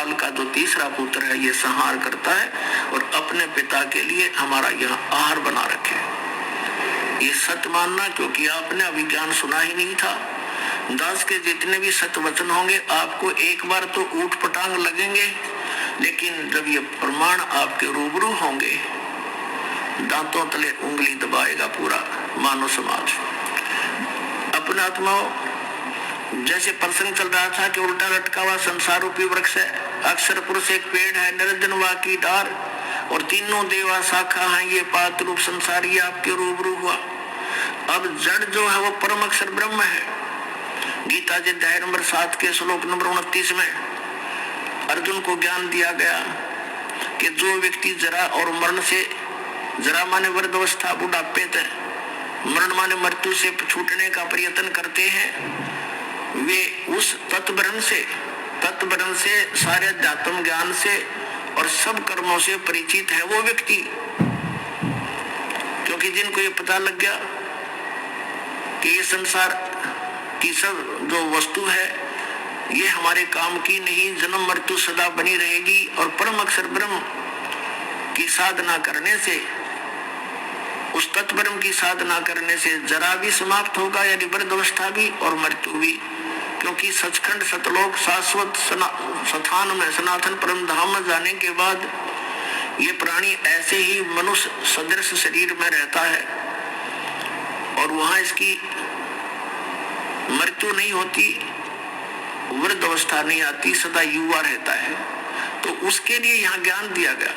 काल का जो तीसरा पुत्र है ये संहार करता है और अपने पिता के लिए हमारा यहाँ आहार बना रखे। ये सत्य मानना, क्योंकि आपने अभिज्ञान सुना ही नहीं था। दास के जितने भी सत्य वचन होंगे आपको एक बार तो ऊट पटांग लगेंगे, लेकिन जब ये प्रमाण आपके रूबरू होंगे दांतों तले उंगली दबाएगा पूरा मानव समाज। अपने आत्मा जैसे प्रसंग चल रहा था कि उल्टा लटका हुआ संसार रूपी वृक्ष है, अक्षर पुरुष एक पेड़ है, निरंजन वाकी डार और तीनों देवा शाखा है, ये पात रूप संसार ये आपके रूबरू हुआ। अब जड़ जो है वो परम अक्षर ब्रह्म है। गीता जी अध्याय नंबर 7 के श्लोक नंबर 29 में अर्जुन को ज्ञान दिया गया कि जो व्यक्ति जरा और मरण से, जरा माने वृद्धावस्था बुढ़ापे तक, मरण माने मृत्यु से छूटने का प्रयत्न करते हैं, वे उस तत्वरण से सारे अध्यात्म ज्ञान से और सब कर्मों से परिचित है वो व्यक्ति। क्योंकि जिनको ये पता लग गया कि ये संसार की सब जो वस्तु है ये हमारे काम की नहीं, जन्म मृत्यु सदा बनी रहेगी और परम अक्षर ब्रह्म की साधना करने से, उस तत्व ब्रह्म की साधना करने से जरा भी समाप्त होगा, यानी वृद्धावस्था भी और मृत्यु भी। क्योंकि सचखंड सतलोक शाश्वत स्थान में सनातन परम धाम में जाने के बाद ये प्राणी ऐसे ही मनुष्य सदृश शरीर में रहता है और वहां इसकी मृत्यु नहीं होती, वृद्ध अवस्था नहीं आती, सदा युवा रहता है। तो उसके लिए यहाँ ज्ञान दिया गया।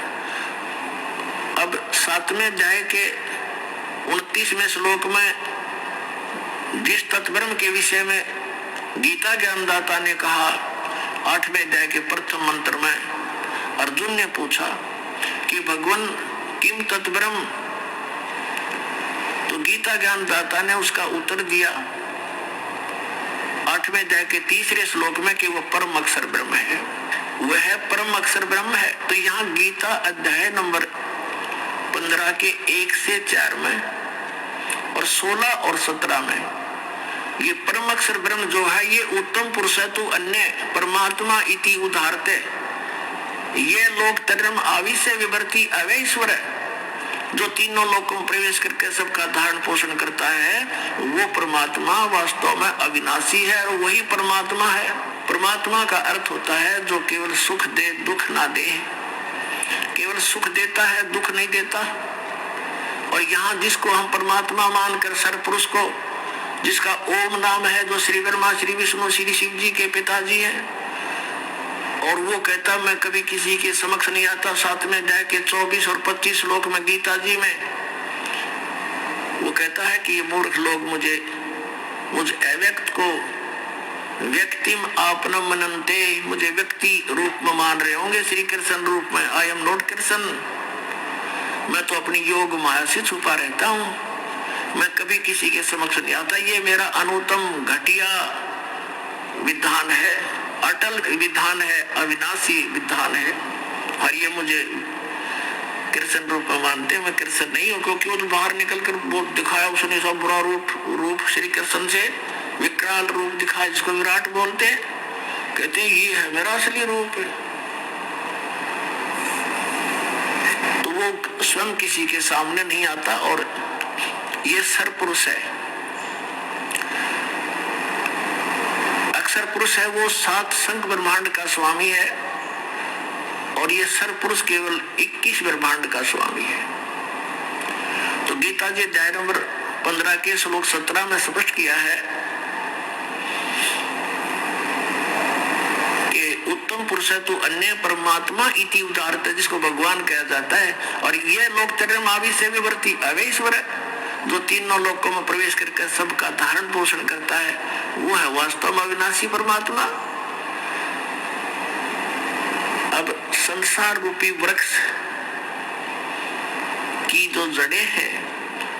अब 7वें अध्याय के 29वें श्लोक में जिस तत्ब्रह्म के विषय में गीता ज्ञानदाता ने कहा, 8वें अध्याय के प्रथम मंत्र में अर्जुन ने पूछा कि भगवान किम तत्ब्रह्म, तो गीता ज्ञानदाता ने उसका उत्तर दिया 8वें अध्याय के 3रे श्लोक में कि वो परम अक्षर ब्रह्म है, वह परम अक्षर ब्रह्म है। तो यहाँ गीता अध्याय नंबर 15 के 1 से 4 में और 16 और 17 में ये परम अक्षर ब्रह्म जो है ये उत्तम पुरुष है, तो अन्य परमात्मा इति उदाहरते, ये लोक तरम आविश्य विवर्ती अवैश्वर है, जो तीनों लोकों में प्रवेश करके सबका धारण पोषण करता है, वो परमात्मा वास्तव में अविनाशी है और वही परमात्मा है। परमात्मा का अर्थ होता है जो केवल सुख दे दुख ना दे, केवल सुख देता है दुख नहीं देता। और यहाँ जिसको हम परमात्मा मानकर सरपुरुष को, जिसका ओम नाम है, जो श्री ब्रह्मा श्री विष्णु श्री शिव जी के पिताजी हैं, और वो कहता मैं कभी किसी के समक्ष नहीं आता। 7वें अध्याय के 24 और 25 श्लोक में गीता जी में वो कहता है कि ये मूर्ख लोग मुझ अव्यक्त को व्यक्तिम आपनम मनन्ते, मुझे व्यक्ति रूप में मान रहे होंगे, श्री कृष्ण रूप में। आई एम नॉट कृष्ण, मैं तो अपनी योग माया से छुपा रहता हूँ, मैं कभी किसी के समक्ष नहीं आता। ये मेरा अनुत्तम घटिया विधान है, अटल विधान है, अविनाशी विधान है, और ये मुझे कृष्ण रूप में मानते हैं। मैं कृष्ण नहीं हूँ, क्योंकि वो तो बाहर निकल कर बहुत दिखाया उसने, सब बुरा रूप श्री कृष्ण से विकराल रूप दिखाया, जिसको विराट बोलते हैं, कहते हैं ये है मेरा असली रूप है। तो वो स्वयं किसी के सामने नहीं आता और ये सरपुरुष है, अक्षर पुरुष है, वो 7 संख ब्रह्मांड का स्वामी है और ये सरपुरुष केवल 21 ब्रह्मांड का स्वामी है। तो गीता जी अध्याय नंबर 15 के श्लोक 17 में स्पष्ट किया है कि उत्तम पुरुष है तो अन्य परमात्मा इति उदाहरते, जिसको भगवान कहा जाता है, और ये लोक तरम आविश्य विवर्ती अवैश्वर है, जो तीनों लोकों में प्रवेश करके सबका धारण पोषण करता है, वो है वास्तव में अविनाशी परमात्मा। अब संसार रूपी वृक्ष की जो जड़ें हैं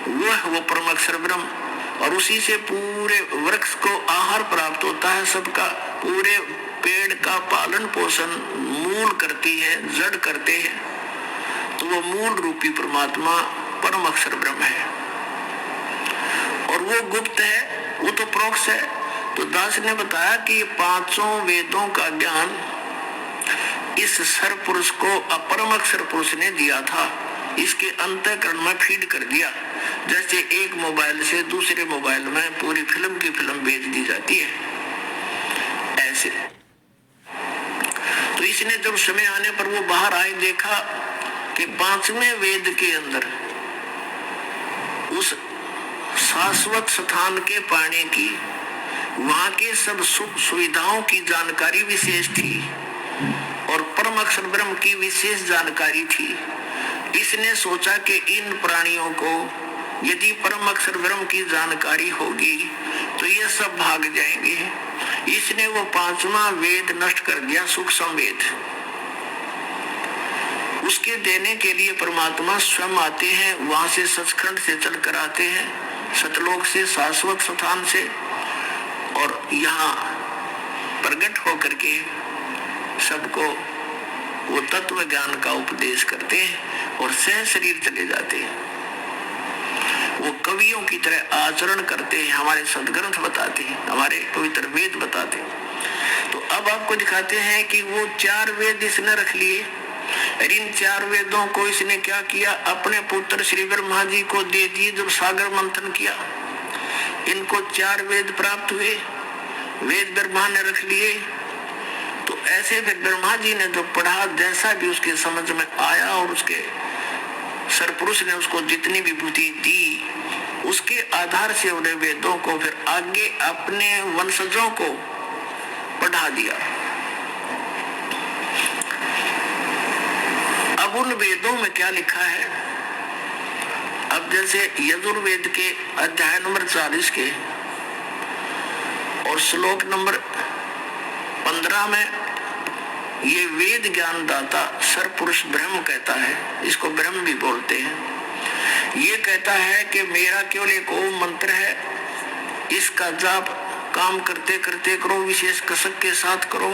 वो है वो परम अक्षर ब्रह्म, और उसी से पूरे वृक्ष को आहार प्राप्त होता है, सबका पूरे पेड़ का पालन पोषण मूल करती है, जड़ करते हैं। तो वो मूल रूपी परमात्मा परम अक्षर ब्रह्म है और वो गुप्त है, वो तो प्रोक्ष है। तो दास ने बताया कि 5 वेदों का ज्ञान इस सर पुरुष को अपरम अक्षर पुरुष ने दिया था, इसके अंतःकरण में फीड कर दिया, जैसे एक मोबाइल से दूसरे मोबाइल में पूरी फिल्म की फिल्म भेज दी जाती है, ऐसे। तो इसने जब समय आने पर वो बाहर आए, देखा कि 5वें वेद के अंदर उस शाश्वत स्थान के पाने की, वहां के सब सुख सुविधाओं की जानकारी विशेष थी और परम अक्षर ब्रह्म की विशेष जानकारी थी। इसने सोचा कि इन प्राणियों को यदि परम अक्षर ब्रह्म की जानकारी होगी तो ये सब भाग जाएंगे। इसने वो 5वां वेद नष्ट कर दिया, सूक्ष्म वेद। उसके देने के लिए परमात्मा स्वयं आते हैं, वहां से सचखंड से चल कर आते हैं, सतलोक से, शाश्वत स्थान से, और यहाँ प्रकट होकर के सबको वो तत्व ज्ञान का उपदेश करते हैं और सह शरीर चले जाते हैं। वो कवियों की तरह आचरण करते हैं, हमारे सदग्रंथ बताते हैं, हमारे पवित्र वेद बताते हैं। तो अब आपको दिखाते हैं कि वो 4 वेद इसने रख लिए, और इन 4 वेदों को इसने क्या किया, अपने पुत्र श्री ब्रह्मा जी को दे दिए। जब सागर मंथन किया, इनको 4 वेद प्राप्त हुए, वेद ब्रह्मा ने रख लिए। तो ऐसे फिर ब्रह्मा जी ने जो पढ़ा, जैसा भी उसके समझ में आया, और उसके सरपुरुष ने उसको जितनी विभूति दी, उसके आधार से उन्हें वेदों को फिर आगे अपने वंशजों को पढ़ा दिया। अब उन वेदों में क्या लिखा है, अब जैसे यजुर्वेद के अध्याय नंबर 40 के और श्लोक नंबर 15 में ये वेद ज्ञान दाता सर पुरुष ब्रह्म कहता है, इसको ब्रह्म भी बोलते हैं। ये कहता है कि मेरा केवल एक ओम मंत्र है, इसका जाप काम करते करते करो, विशेष कसक के साथ करो,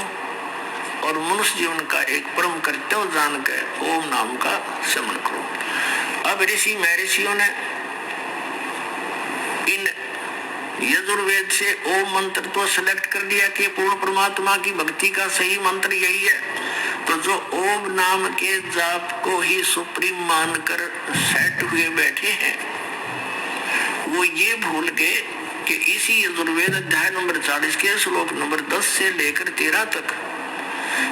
और मनुष्य जीवन का एक परम कर्तव्य जान कर ओम नाम का स्मरण करो। अब ऋषि महर्षियों ने इन यजुर्वेद से ओम मंत्र तो सेलेक्ट कर लिया कि पूर्ण परमात्मा की भक्ति का सही मंत्र यही है। तो जो ओम नाम के जाप को ही सुप्रीम मानकर सेट हुए बैठे हैं, वो ये भूल गए कि इसी यजुर्वेद अध्याय नंबर 40 के श्लोक नंबर 10 से लेकर 13 तक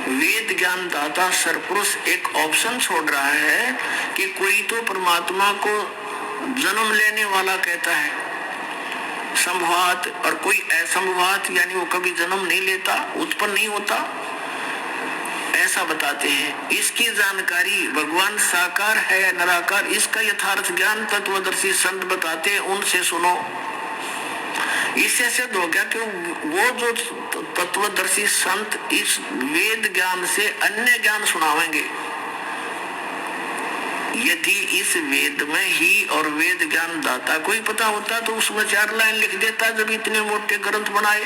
वेद ज्ञान दाता सरपुरुष एक ऑप्शन छोड़ रहा है कि कोई तो परमात्मा को जन्म लेने वाला कहता है संभवात, और कोई असंभवात, यानी वो कभी जन्म नहीं लेता, उत्पन्न नहीं होता, ऐसा बताते हैं। इसकी जानकारी भगवान साकार है या निराकार, इसका यथार्थ ज्ञान तत्वदर्शी संत बताते हैं, उनसे सुनो। इससे सिद्ध हो गया कि वो जो तत्वदर्शी संत इस वेद ज्ञान से अन्य ज्ञान सुनावेंगे। यदि इस वेद में ही और वेद ज्ञान दाता को ही पता होता तो उसमें 4 लाइन लिख देता, जब इतने मोटे ग्रंथ बनाए,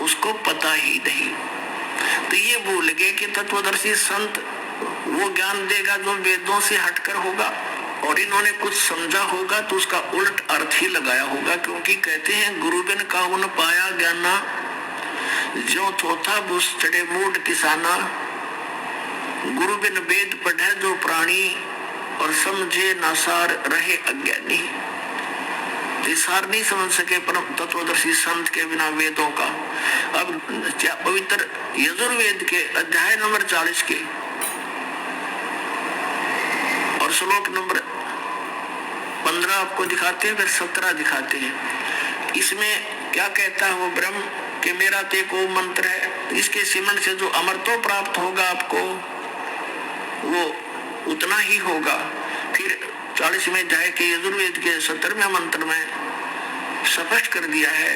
उसको पता ही नहीं। तो ये भूल गए कि तत्वदर्शी संत वो ज्ञान देगा जो वेदों से हटकर होगा, और इन्होंने कुछ समझा होगा तो उसका उल्ट अर्थ ही लगाया होगा। क्योंकि कहते हैं गुरु बिन काहुन पाया ज्ञाना, जो थोथा बुस चढ़े मूड किसाना, गुरु बिन वेद पढ़े जो प्राणी, और समझे ना सार रहे अज्ञानी। सार नहीं समझ सके परम तत्वदर्शी संत के बिना वेदों का। अब पवित्र यजुर्वेद के अध्याय नंबर 40 के और श्लोक नंबर 15 आपको दिखाते हैं, फिर 17 दिखाते हैं। इसमें क्या कहता है वो ब्रह्म कि मेरा ते को मंत्र है, इसके सिमरण से जो अमरत्व प्राप्त होगा आपको वो उतना ही होगा। फिर 40वें अध्याय के यजुर्वेद के 17वें मंत्र में स्पष्ट कर दिया है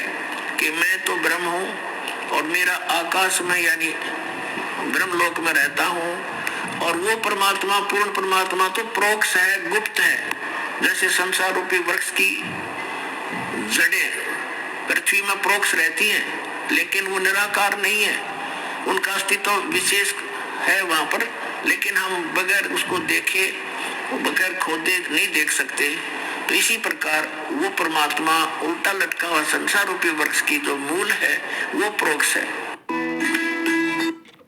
कि मैं तो ब्रह्म हूँ और मेरा आकाश में यानी ब्रह्मलोक में रहता हूँ, और वो परमात्मा पूर्ण परमात्मा तो प्रोक्ष है, गुप्त है। जैसे संसार रूपी वृक्ष की जड़ें पृथ्वी में प्रोक्ष रहती हैं, लेकिन वो निराकार नहीं है, उनका अस्तित्व विशेष है वहां पर, लेकिन हम बगैर उसको देखे, बगैर खोदे नहीं देख सकते। तो इसी प्रकार वो परमात्मा उल्टा लटका हुआ संसार रूपी वृक्ष की जो मूल है वो प्रोक्ष है।